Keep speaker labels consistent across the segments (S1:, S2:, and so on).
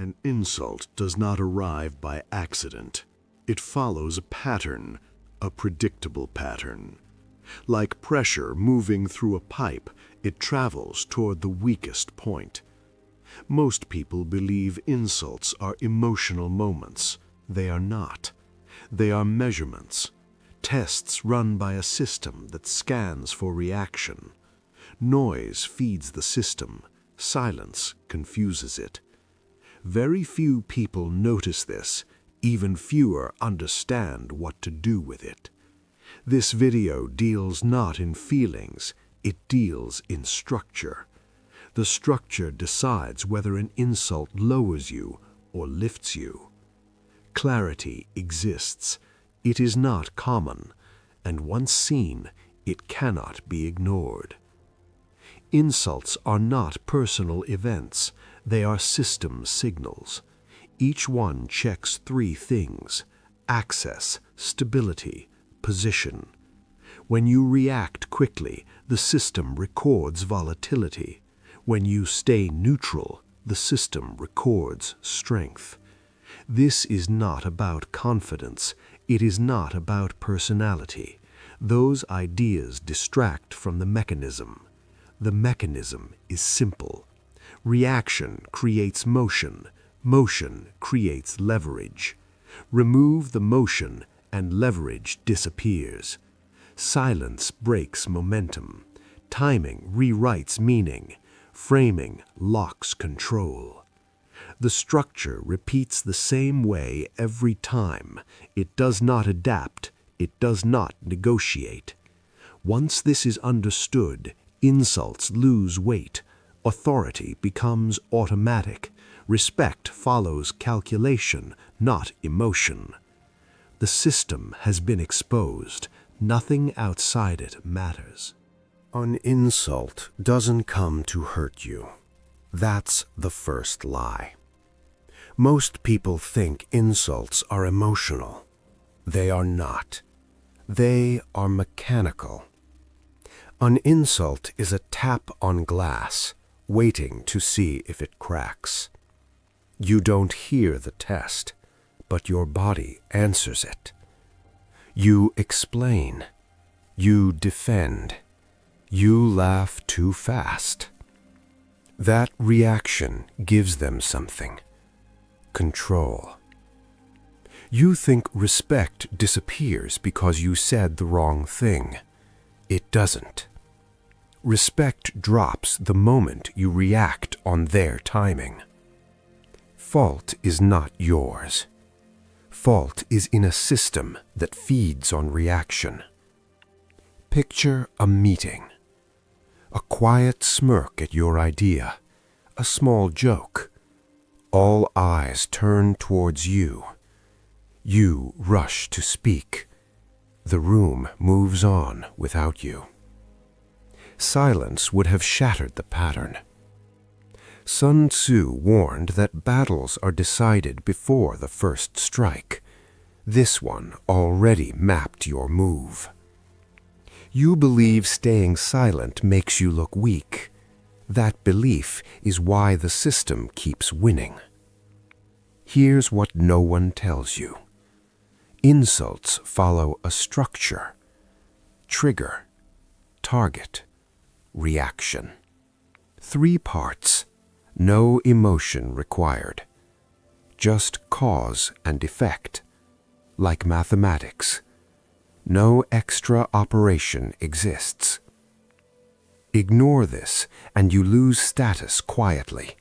S1: An insult does not arrive by accident. It follows a pattern, a predictable pattern. Like pressure moving through a pipe, it travels toward the weakest point. Most people believe insults are emotional moments. They are not. They are measurements, tests run by a system that scans for reaction. Noise feeds the system. Silence confuses it. Very few people notice this. Even fewer understand what to do with it. This video deals not in feelings, it deals in structure. The structure decides whether an insult lowers you or lifts you. Clarity exists. It is not common, and once seen, it cannot be ignored. Insults are not personal events, they are system signals. Each one checks three things: access, stability, position. When you react quickly, the system records volatility. When you stay neutral, the system records strength. This is not about confidence. It is not about personality. Those ideas distract from the mechanism. The mechanism is simple. Reaction creates motion. Motion creates leverage. Remove the motion and leverage disappears. Silence breaks momentum. Timing rewrites meaning. Framing locks control. The structure repeats the same way every time. It does not adapt. It does not negotiate. Once this is understood, insults lose weight. Authority becomes automatic. Respect follows calculation, not emotion. The system has been exposed. Nothing outside it matters. An insult doesn't come to hurt you. That's the first lie. Most people think insults are emotional. They are not. They are mechanical. An insult is a tap on glass, waiting to see if it cracks. You don't hear the test, but your body answers it. You explain. You defend. You laugh too fast. That reaction gives them something. Control. You think respect disappears because you said the wrong thing. It doesn't. Respect drops the moment you react on their timing. Fault is not yours. Fault is in a system that feeds on reaction. Picture a meeting. A quiet smirk at your idea. A small joke. All eyes turn towards you. You rush to speak. The room moves on without you. Silence would have shattered the pattern. Sun Tzu warned that battles are decided before the first strike. This one already mapped your move. You believe staying silent makes you look weak. That belief is why the system keeps winning. Here's what no one tells you. Insults follow a structure. Trigger, target, reaction. 3 parts. No emotion required. Just cause and effect. Like mathematics. No extra operation exists. Ignore this and you lose status quietly.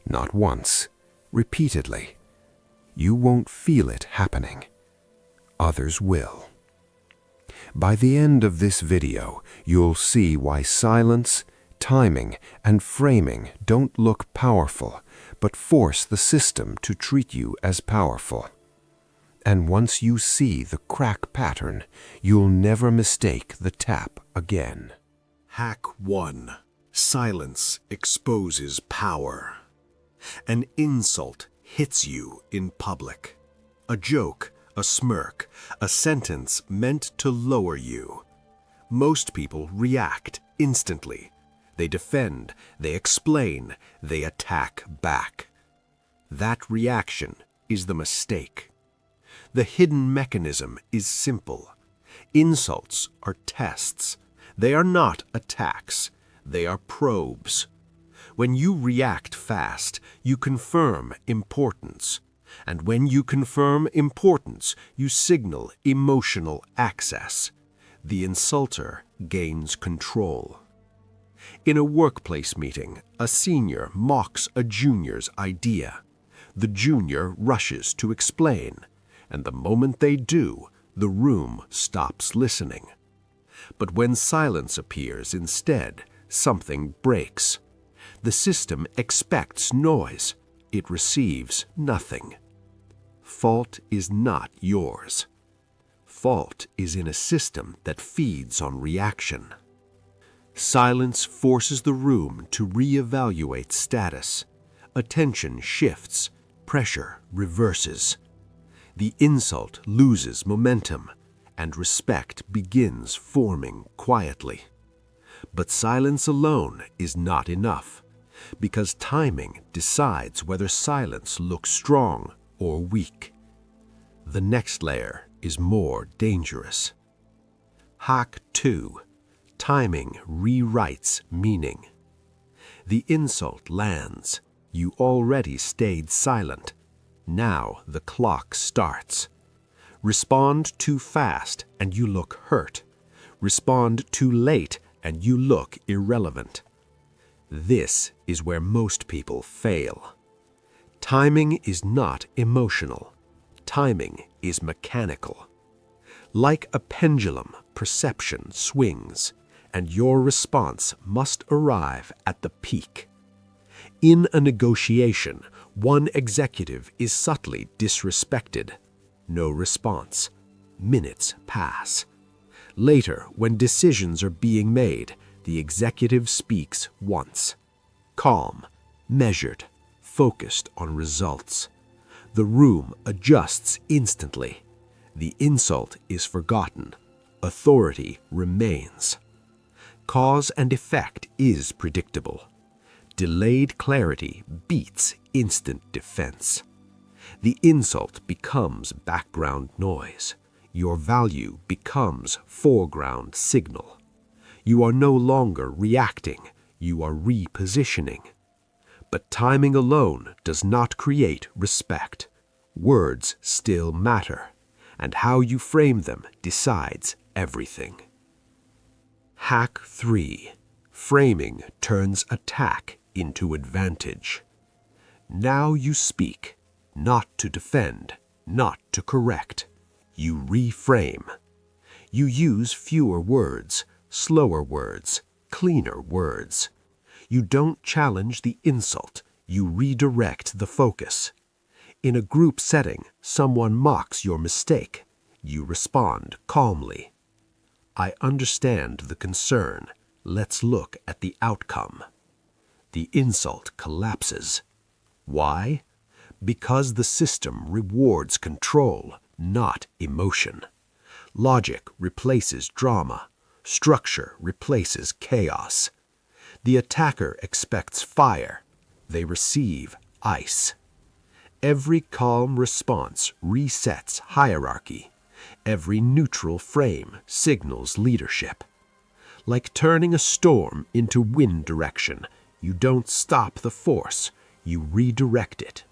S1: Not once, repeatedly. You won't feel it happening. Others will. By the end of this video, you'll see why silence, timing, and framing don't look powerful, but force the system to treat you as powerful. And once you see the crack pattern, you'll never mistake the tap again. Hack 1. Silence exposes power. An insult hits you in public. A joke, a smirk, a sentence meant to lower you. Most people react instantly. They defend, they explain, they attack back.
S2: That reaction is the mistake. The hidden mechanism is simple. Insults are tests. They are not attacks. They are probes. When you react fast, you confirm importance. And when you confirm importance, you signal emotional access. The insulter gains control. In a workplace meeting, a senior mocks a junior's idea. The junior rushes to explain, and the moment they do, the room stops listening. But when silence appears instead, something breaks. The system expects noise. It receives nothing. Fault is not yours. Fault is in a system that feeds on reaction. Silence forces the room to reevaluate status. Attention shifts. Pressure reverses. The insult loses momentum, and respect begins forming quietly. But silence alone is not enough, because timing decides whether silence looks strong or weak. The next layer is more dangerous. Hack 2. Timing rewrites meaning. The insult lands. You already stayed silent. Now the clock starts. Respond too fast and you look hurt. Respond too late and you look irrelevant. This is where most people fail. Timing is not emotional. Timing is mechanical. Like a pendulum, perception swings, and your response must arrive at the peak. In a negotiation, one executive is subtly disrespected. No response. Minutes pass. Later, when decisions are being made, the executive speaks once. Calm, measured, focused on results. The room adjusts instantly. The insult is forgotten. Authority remains. Cause and effect is predictable. Delayed clarity beats instant defense. The insult becomes background noise. Your value becomes foreground signal. You are no longer reacting, you are repositioning. But timing alone does not create respect. Words still matter, and how you frame them decides everything. Hack 3. Framing turns attack into advantage. Now you speak, not to defend, not to correct. You reframe. You use fewer words, slower words, cleaner words. You don't challenge the insult, you redirect the focus. In a group setting, someone mocks your mistake. You respond calmly. I understand the concern. Let's look at the outcome. The insult collapses. Why? Because the system rewards control, not emotion. Logic replaces drama. Structure replaces chaos. The attacker expects fire. They receive ice. Every calm response resets hierarchy. Every neutral frame signals leadership. Like turning a storm into wind direction, you don't stop the force, you redirect it.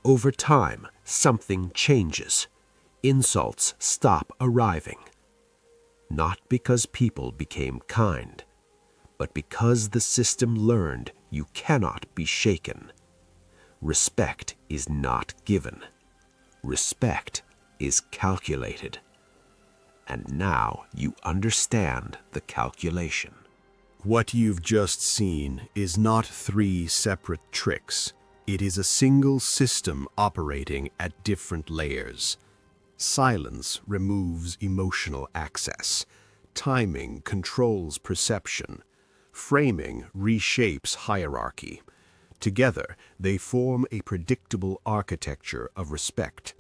S2: Over time, something changes. Insults stop arriving. Not because people became kind, but because the system learned you cannot be shaken. Respect is not given. Respect is calculated. And now you understand the calculation.
S1: What you've just seen is not 3 separate tricks. It is a single system operating at different layers. Silence removes emotional access. Timing controls perception. Framing reshapes hierarchy. Together, they form a predictable architecture of respect.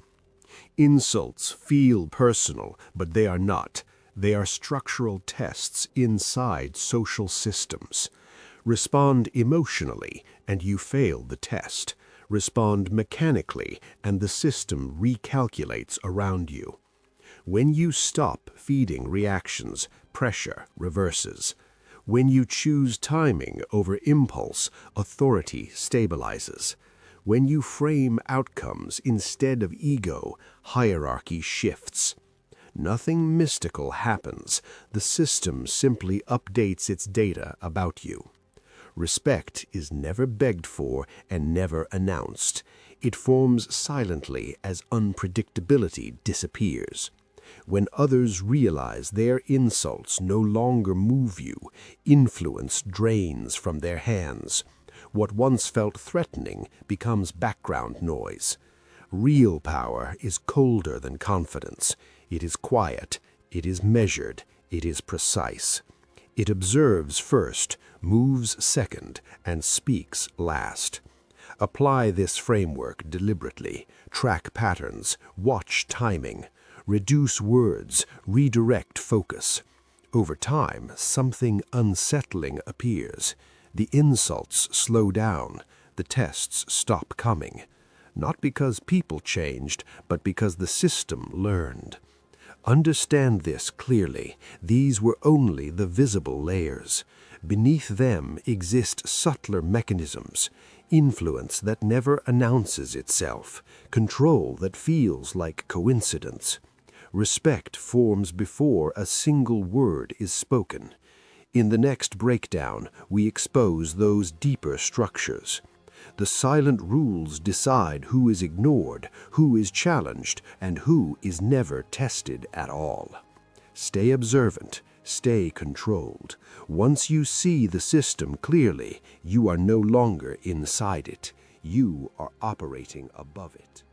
S1: Insults feel personal, but they are not. They are structural tests inside social systems. Respond emotionally, and you fail the test.
S2: Respond mechanically, and the system recalculates around you. When you stop feeding reactions, pressure reverses. When you choose timing over impulse, authority stabilizes. When you frame outcomes instead of ego, hierarchy shifts. Nothing mystical happens. The system simply updates its data about you. Respect is never begged for and never announced. It forms silently as unpredictability disappears. When others realize their insults no longer move you, influence drains from their hands. What once felt threatening becomes background noise. Real power is colder than confidence. It is quiet, it is measured, it is precise. It observes first, moves second, and speaks last. Apply this framework deliberately. Track patterns, watch timing, reduce words, redirect focus. Over time, something unsettling appears. The insults slow down, the tests stop coming. Not because people changed, but because the system learned. Understand this clearly. These were only the visible layers. Beneath them exist subtler mechanisms, influence that never announces itself, control that feels like coincidence. Respect forms before a single word is spoken. In the next breakdown, we expose those deeper structures. The silent rules decide who is ignored, who is challenged, and who is never tested at all. Stay observant, stay controlled. Once you see the system clearly, you are no longer inside it. You are operating above it.